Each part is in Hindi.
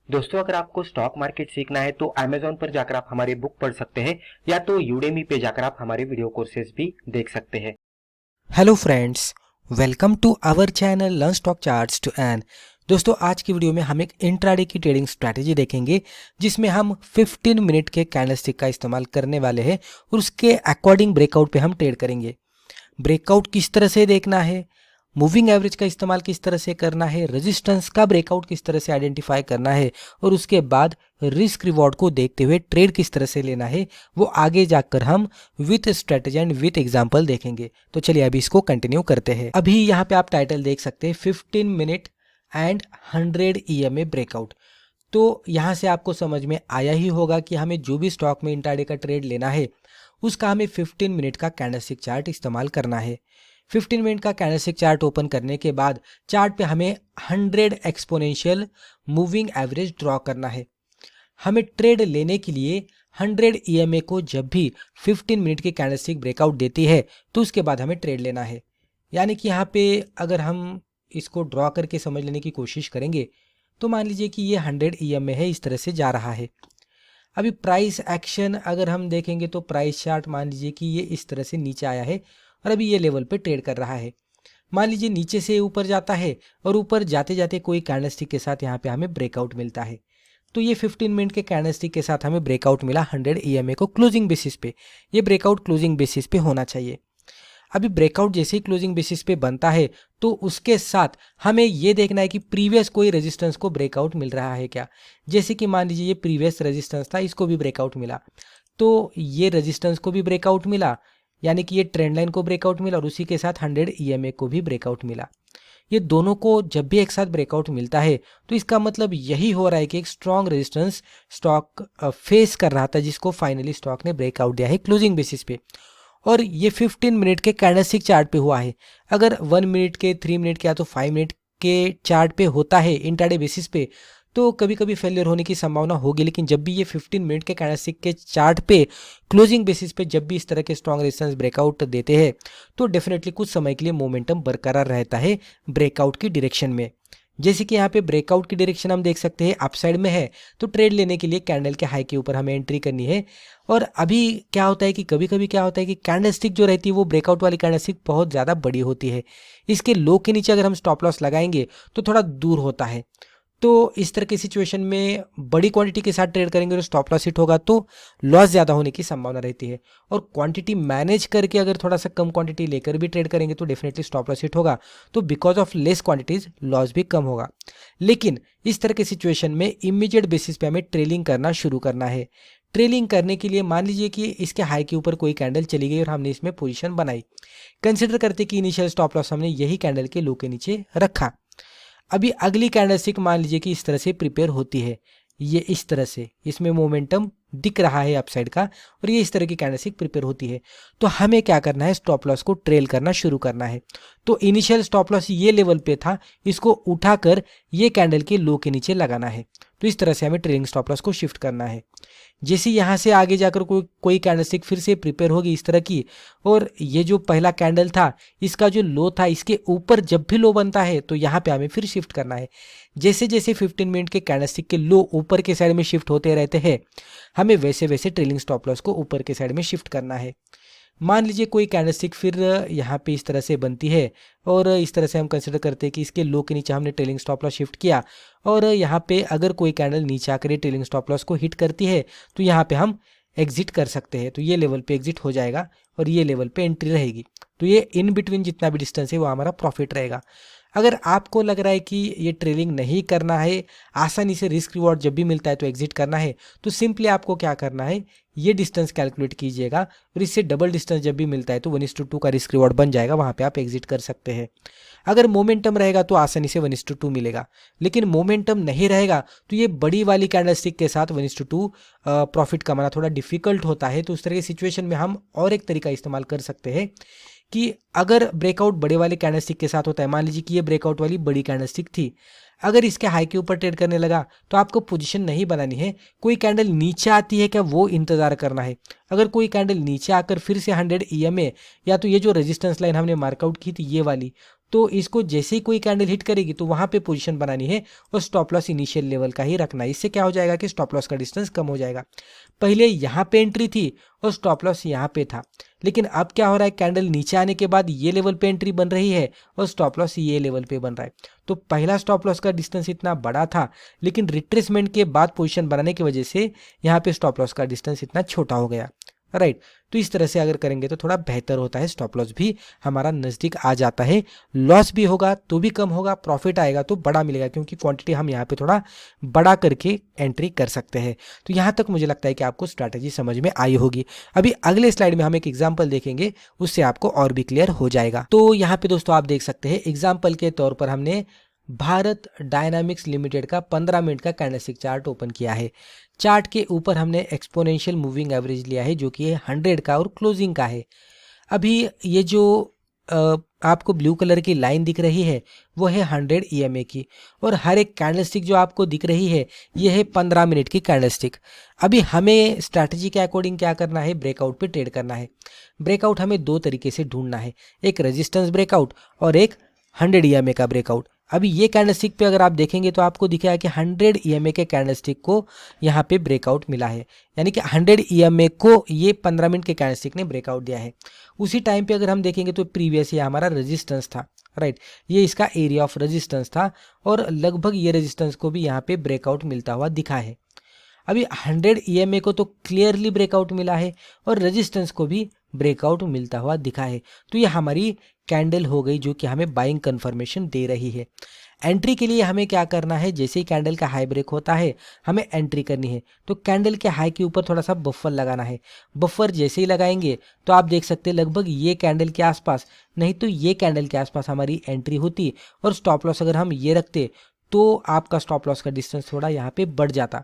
दोस्तों, अगर आपको स्टॉक मार्केट सीखना है तो Amazon पर जाकर आप हमारे बुक पढ़ सकते हैं या तो Udemy पे जाकर आप हमारे वीडियो कोर्सेज भी देख सकते हैं। Hello friends, welcome to our channel learn stock charts to earn. दोस्तों, आज की वीडियो में हम एक इंट्राडे की ट्रेडिंग स्ट्रैटेजी देखेंगे जिसमें हम 15 मिनट के कैंडलस्टिक का इस्तेमाल करने वाले हैं और उसके अकॉर्डिंग ब्रेकआउट पे हम ट्रेड करेंगे। ब्रेकआउट किस तरह से देखना है, मूविंग एवरेज का इस्तेमाल किस तरह से करना है, रेजिस्टेंस का ब्रेकआउट किस तरह से आइडेंटिफाई करना है और उसके बाद रिस्क रिवॉर्ड को देखते हुए ट्रेड किस तरह से लेना है, वो आगे जाकर हम with strategy and with example देखेंगे। तो चलिए अभी इसको कंटिन्यू करते हैं। अभी यहाँ पे आप टाइटल देख सकते हैं 15 मिनट एंड 100 EMA ब्रेकआउट। तो यहाँ से आपको समझ में आया ही होगा कि हमें जो भी स्टॉक में इंट्राडे का ट्रेड लेना है उसका हमें 15 मिनट का कैंडलस्टिक चार्ट इस्तेमाल करना है। 15 मिनट का कैंडलस्टिक चार्ट ओपन करने के बाद चार्ट पे हमें 100 एक्सपोनेंशियल मूविंग एवरेज ड्रॉ करना है। हमें ट्रेड लेने के लिए 100 EMA को जब भी 15 मिनट की कैंडलस्टिक ब्रेकआउट देती है तो उसके बाद हमें ट्रेड लेना है। यानी कि यहाँ पे अगर हम इसको ड्रॉ करके समझ लेने की कोशिश करेंगे तो मान लीजिए कि ये 100 EMA है, इस तरह से जा रहा है। अभी प्राइस एक्शन अगर हम देखेंगे तो प्राइस चार्ट मान लीजिए कि ये इस तरह से नीचे आया है और अभी ये लेवल पे ट्रेड कर रहा है। मान लीजिए नीचे से ऊपर जाता है और ऊपर जाते जाते कोई कैंडलस्टिक के साथ यहाँ पे हमें ब्रेकआउट मिलता है। तो ये 15 मिनट के कैंडलस्टिक के साथ हमें ब्रेकआउट मिला 100 EMA को क्लोजिंग बेसिस पे। ये ब्रेकआउट क्लोजिंग बेसिस पे होना चाहिए। अभी ब्रेकआउट जैसे ही क्लोजिंग बेसिस पे बनता है तो उसके साथ हमें ये देखना है कि प्रीवियस कोई रेजिस्टेंस को ब्रेकआउट मिल रहा है क्या। जैसे कि मान लीजिए ये प्रीवियस रेजिस्टेंस था, इसको भी ब्रेकआउट मिला, तो ये रेजिस्टेंस को भी ब्रेकआउट मिला, यानी कि ये ट्रेंड लाइन को ब्रेकआउट मिला और उसी के साथ 100 EMA को भी ब्रेकआउट मिला। ये दोनों को जब भी एक साथ ब्रेकआउट मिलता है तो इसका मतलब यही हो रहा है कि एक स्ट्रॉन्ग रेजिस्टेंस स्टॉक फेस कर रहा था, जिसको फाइनली स्टॉक ने ब्रेकआउट दिया है क्लोजिंग बेसिस पे। और ये 15 मिनट के कैंडलस्टिक चार्ट पे हुआ है। अगर 1 मिनट के, 3 मिनट के या तो 5 मिनट के चार्ट पे होता है इंट्राडे बेसिस पे तो कभी कभी फेलियर होने की संभावना होगी, लेकिन जब भी ये 15 मिनट के कैंडलस्टिक के चार्ट पे क्लोजिंग बेसिस पे जब भी इस तरह के स्ट्रॉन्ग रेजिस्टेंस ब्रेकआउट देते हैं तो डेफिनेटली कुछ समय के लिए मोमेंटम बरकरार रहता है ब्रेकआउट की डायरेक्शन में। जैसे कि यहाँ पे ब्रेकआउट की डायरेक्शन हम देख सकते हैं अपसाइड में है, तो ट्रेड लेने के लिए कैंडल के हाई के ऊपर हमें एंट्री करनी है। और अभी क्या होता है कि कभी कभी क्या होता है कि कैंडलस्टिक जो रहती है वो ब्रेकआउट वाली कैंडलस्टिक बहुत ज़्यादा बड़ी होती है। इसके लो के नीचे अगर हम स्टॉप लॉस लगाएंगे तो थोड़ा दूर होता है। तो इस तरह की सिचुएशन में बड़ी क्वांटिटी के साथ ट्रेड करेंगे तो स्टॉप लॉस हिट होगा तो लॉस ज़्यादा होने की संभावना रहती है। और क्वांटिटी मैनेज करके अगर थोड़ा सा कम क्वांटिटी लेकर भी ट्रेड करेंगे तो डेफिनेटली स्टॉप लॉस हिट होगा, तो because of less quantities loss भी कम होगा। लेकिन इस तरह की सिचुएशन में इमीडिएट बेसिस पे हमें ट्रेलिंग करना शुरू करना है। ट्रेलिंग करने के लिए मान लीजिए कि इसके हाई के ऊपर कोई कैंडल चली गई और हमने इसमें पोजीशन बनाई। कंसिडर करते कि इनिशियल स्टॉप लॉस हमने यही कैंडल के लो के नीचे रखा। अभी अगली कैंडलस्टिक मान लीजिए कि इस तरह से प्रिपेयर होती है, ये इस तरह से, इसमें मोमेंटम दिख रहा है अपसाइड का और ये इस तरह की कैंडलस्टिक प्रिपेयर होती है। तो हमें क्या करना है, स्टॉप लॉस को ट्रेल करना शुरू करना है। तो इनिशियल स्टॉप लॉस ये लेवल पे था, इसको उठाकर ये कैंडल के लो के नीचे लगाना है। तो इस तरह से हमें ट्रेलिंग स्टॉप लॉस को शिफ्ट करना है। जैसे यहाँ से आगे जाकर कोई कैंडलस्टिक फिर से प्रिपेयर होगी इस तरह की, और ये जो पहला कैंडल था इसका जो लो था इसके ऊपर जब भी लो बनता है तो यहाँ पे हमें फिर शिफ्ट करना है। जैसे जैसे 15 मिनट के कैंडलस्टिक के लो ऊपर के साइड में शिफ्ट होते रहते हैं, हमें वैसे वैसे ट्रेलिंग स्टॉप लॉस को ऊपर के साइड में शिफ्ट करना है। मान लीजिए कोई कैंडलस्टिक फिर यहाँ पे इस तरह से बनती है और इस तरह से हम कंसिडर करते हैं कि इसके लो के नीचे हमने ट्रेलिंग स्टॉप लॉस शिफ्ट किया और यहाँ पे अगर कोई कैंडल नीचे आकर ये ट्रेलिंग स्टॉप लॉस को हिट करती है तो यहाँ पे हम एग्जिट कर सकते हैं। तो ये लेवल पे एग्जिट हो जाएगा और ये लेवल पे एंट्री रहेगी। तो ये इन बिटवीन जितना भी डिस्टेंस है वो हमारा प्रॉफिट रहेगा। अगर आपको लग रहा है कि ये ट्रेलिंग नहीं करना है, आसानी से रिस्क रिवॉर्ड जब भी मिलता है तो एग्जिट करना है, तो सिंपली आपको क्या करना है, ये डिस्टेंस कैलकुलेट कीजिएगा और इससे डबल डिस्टेंस जब भी मिलता है तो 1:2 का रिस्क रिवॉर्ड बन जाएगा, वहाँ पे आप एग्जिट कर सकते हैं। अगर मोमेंटम रहेगा तो आसानी से 1:2 मिलेगा, लेकिन मोमेंटम नहीं रहेगा तो ये बड़ी वाली कैंडलस्टिक के साथ 1:2 प्रॉफिट कमाना थोड़ा डिफिकल्ट होता है। तो उस तरह की सिचुएशन में हम और एक तरीका इस्तेमाल कर सकते हैं कि अगर ब्रेकआउट बड़े वाले कैंडलस्टिक के साथ होता है, मान लीजिए कि ये ब्रेकआउट वाली बड़ी कैंडलस्टिक थी, अगर इसके हाई के ऊपर ट्रेड करने लगा तो आपको पोजीशन नहीं बनानी है। कोई कैंडल नीचे आती है क्या वो इंतजार करना है। अगर कोई कैंडल नीचे आकर फिर से 100 EMA या तो ये जो रेजिस्टेंस लाइन हमने मार्कआउट की थी ये वाली, तो इसको जैसे ही कोई कैंडल हिट करेगी तो वहां पे पोजीशन बनानी है और स्टॉप लॉस इनिशियल लेवल का ही रखना है। इससे क्या हो जाएगा कि स्टॉप लॉस का डिस्टेंस कम हो जाएगा। पहले यहाँ पे एंट्री थी और स्टॉप लॉस यहाँ पे था, लेकिन अब क्या हो रहा है, कैंडल नीचे आने के बाद ये लेवल पे एंट्री बन रही है और स्टॉप लॉस ये लेवल पे बन रहा है। तो पहला स्टॉप लॉस का डिस्टेंस इतना बड़ा था, लेकिन रिट्रेसमेंट के बाद पोजीशन बनाने की वजह से यहाँ पे स्टॉप लॉस का डिस्टेंस इतना छोटा हो गया। राइट, तो इस तरह से अगर करेंगे तो थोड़ा बेहतर होता है, स्टॉप लॉस भी हमारा नज़दीक आ जाता है, लॉस भी होगा तो भी कम होगा, प्रॉफिट आएगा तो बड़ा मिलेगा, क्योंकि क्वांटिटी हम यहाँ पे थोड़ा बड़ा करके एंट्री कर सकते हैं। तो यहाँ तक मुझे लगता है कि आपको स्ट्रैटेजी समझ में आई होगी। अभी अगले स्लाइड में हम एक एग्जाम्पल देखेंगे, उससे आपको और भी क्लियर हो जाएगा। तो यहाँ पे दोस्तों आप देख सकते हैं, एग्जाम्पल के तौर पर हमने भारत डायनामिक्स लिमिटेड का 15 मिनट का कैंडलस्टिक चार्ट ओपन किया है। चार्ट के ऊपर हमने एक्सपोनेंशियल मूविंग एवरेज लिया है जो कि है 100 का और क्लोजिंग का है। अभी ये जो आपको ब्लू कलर की लाइन दिख रही है वो है 100 EMA की, और हर एक कैंडलस्टिक जो आपको दिख रही है ये है 15 मिनट की कैंडलस्टिक। अभी हमें स्ट्रैटेजी के अकॉर्डिंग क्या करना है, ब्रेकआउट पे ट्रेड करना है। ब्रेकआउट हमें दो तरीके से ढूंढना है, एक रेजिस्टेंस ब्रेकआउट और एक 100 EMA का ब्रेकआउट। अभी ये कैंडलस्टिक पे अगर आप देखेंगे तो आपको दिखेगा कि 100 EMA के कैंडलस्टिक को यहाँ पे ब्रेकआउट मिला है, यानी कि 100 EMA को ये 15 मिनट के कैंडलस्टिक ने ब्रेकआउट दिया है। उसी टाइम पे अगर हम देखेंगे तो प्रीवियस ये हमारा रेजिस्टेंस था, राइट, ये इसका एरिया ऑफ रेजिस्टेंस था और लगभग ये रेजिस्टेंस को भी यहाँ पे ब्रेकआउट मिलता हुआ दिखा है। अभी 100 EMA को तो क्लियरली ब्रेकआउट मिला है और रेजिस्टेंस को भी ब्रेकआउट मिलता हुआ दिखा है। तो ये हमारी कैंडल हो गई जो कि हमें बाइंग कंफर्मेशन दे रही है। एंट्री के लिए हमें क्या करना है, जैसे ही कैंडल का हाई ब्रेक होता है हमें एंट्री करनी है। तो कैंडल के हाई के ऊपर थोड़ा सा बफर लगाना है। बफर जैसे ही लगाएंगे तो आप देख सकते हैं लगभग ये कैंडल के आसपास, नहीं तो ये कैंडल के आसपास हमारी एंट्री होती, और स्टॉप लॉस अगर हम ये रखते तो आपका स्टॉप लॉस का डिस्टेंस थोड़ा यहाँ पे बढ़ जाता।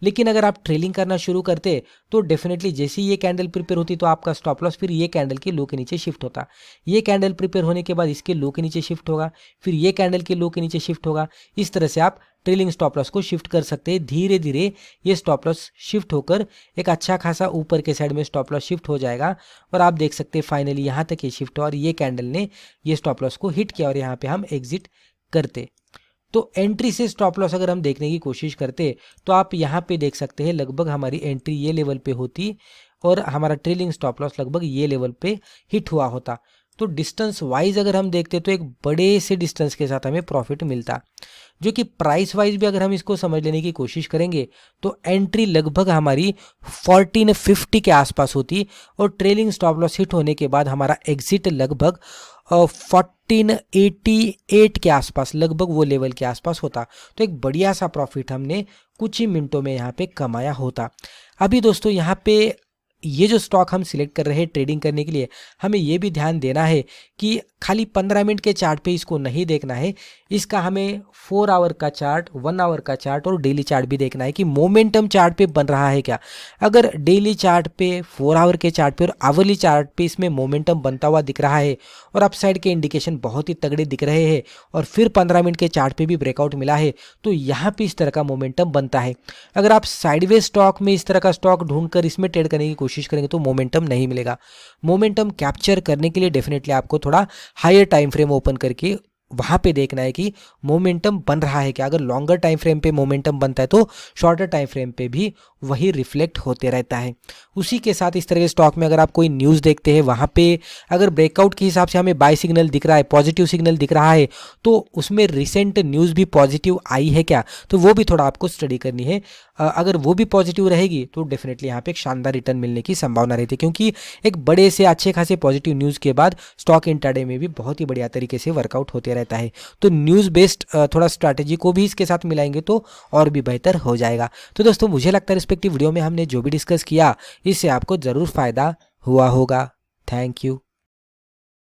लेकिन अगर आप ट्रेलिंग करना शुरू करते तो डेफिनेटली जैसे ही ये कैंडल प्रिपेयर होती तो आपका स्टॉप लॉस फिर ये कैंडल के लो के नीचे शिफ्ट होता। ये कैंडल प्रिपेयर होने के बाद इसके लो के नीचे शिफ्ट होगा, फिर ये कैंडल के लो के नीचे शिफ्ट होगा। इस तरह से आप ट्रेलिंग स्टॉप लॉस को शिफ्ट कर सकते हैं। धीरे धीरे ये स्टॉप लॉस शिफ्ट होकर एक अच्छा खासा ऊपर के साइड में स्टॉप लॉस शिफ्ट हो जाएगा, और आप देख सकते हैं फाइनली यहाँ तक ये शिफ्ट हुआ और ये कैंडल ने ये स्टॉप लॉस को हिट किया और यहाँ पे हम एग्जिट करते। तो एंट्री से स्टॉप लॉस अगर हम देखने की कोशिश करते तो आप यहाँ पे देख सकते हैं लगभग हमारी एंट्री ये लेवल पे होती और हमारा ट्रेलिंग स्टॉप लॉस लगभग ये लेवल पे हिट हुआ होता। तो डिस्टेंस वाइज अगर हम देखते तो एक बड़े से डिस्टेंस के साथ हमें प्रॉफिट मिलता, जो कि प्राइस वाइज भी अगर हम इसको समझ लेने की कोशिश करेंगे तो एंट्री लगभग हमारी 1450 के आसपास होती और ट्रेलिंग स्टॉप लॉस हिट होने के बाद हमारा एग्जिट लगभग 1488 के आसपास, लगभग वो लेवल के आसपास होता। तो एक बढ़िया सा प्रॉफिट हमने कुछ ही मिनटों में यहाँ पे कमाया होता। अभी दोस्तों यहाँ पे ये जो स्टॉक हम सिलेक्ट कर रहे हैं ट्रेडिंग करने के लिए, हमें ये भी ध्यान देना है कि खाली 15 मिनट के चार्ट पे इसको नहीं देखना है, इसका हमें 4 आवर का चार्ट, 1 आवर का चार्ट और डेली चार्ट भी देखना है कि मोमेंटम चार्ट पे बन रहा है क्या। अगर डेली चार्ट पे, 4 आवर के चार्ट पे और आवरली चार्ट पे इसमें मोमेंटम बनता हुआ दिख रहा है और अपसाइड के इंडिकेशन बहुत ही तगड़े दिख रहे हैं और फिर 15 मिनट के चार्ट पे भी ब्रेकआउट मिला है, तो यहाँ पे इस तरह का मोमेंटम बनता है। अगर आप साइडवेज स्टॉक में इस तरह का स्टॉक ढूंढकर इसमें ट्रेड करने की कोशिश करेंगे तो मोमेंटम नहीं मिलेगा। मोमेंटम कैप्चर करने के लिए डेफिनेटली आपको थोड़ा हायर टाइम फ्रेम ओपन करके वहाँ पे देखना है कि मोमेंटम बन रहा है क्या। अगर लॉन्गर टाइम फ्रेम पे मोमेंटम बनता है तो शॉर्टर टाइम फ्रेम पे भी वही रिफ्लेक्ट होते रहता है। उसी के साथ इस तरह के स्टॉक में अगर आप कोई न्यूज़ देखते हैं, वहाँ पे अगर ब्रेकआउट के हिसाब से हमें बाय सिग्नल दिख रहा है, पॉजिटिव सिग्नल दिख रहा है, तो उसमें रिसेंट न्यूज़ भी पॉजिटिव आई है क्या, तो वो भी थोड़ा आपको स्टडी करनी है। अगर वो भी पॉजिटिव रहेगी तो डेफिनेटली यहाँ पे एक शानदार रिटर्न मिलने की संभावना रहती है, क्योंकि एक बड़े से अच्छे खासे पॉजिटिव न्यूज़ के बाद स्टॉक इंट्राडे में भी बहुत ही बढ़िया तरीके से वर्कआउट होते रहता है। तो न्यूज़ बेस्ड थोड़ा स्ट्रैटेजी को भी इसके साथ मिलाएंगे तो और भी बेहतर हो जाएगा। तो दोस्तों मुझे लगता है रिस्पेक्टिव वीडियो में हमने जो भी डिस्कस किया इससे आपको ज़रूर फ़ायदा हुआ होगा। Thank you.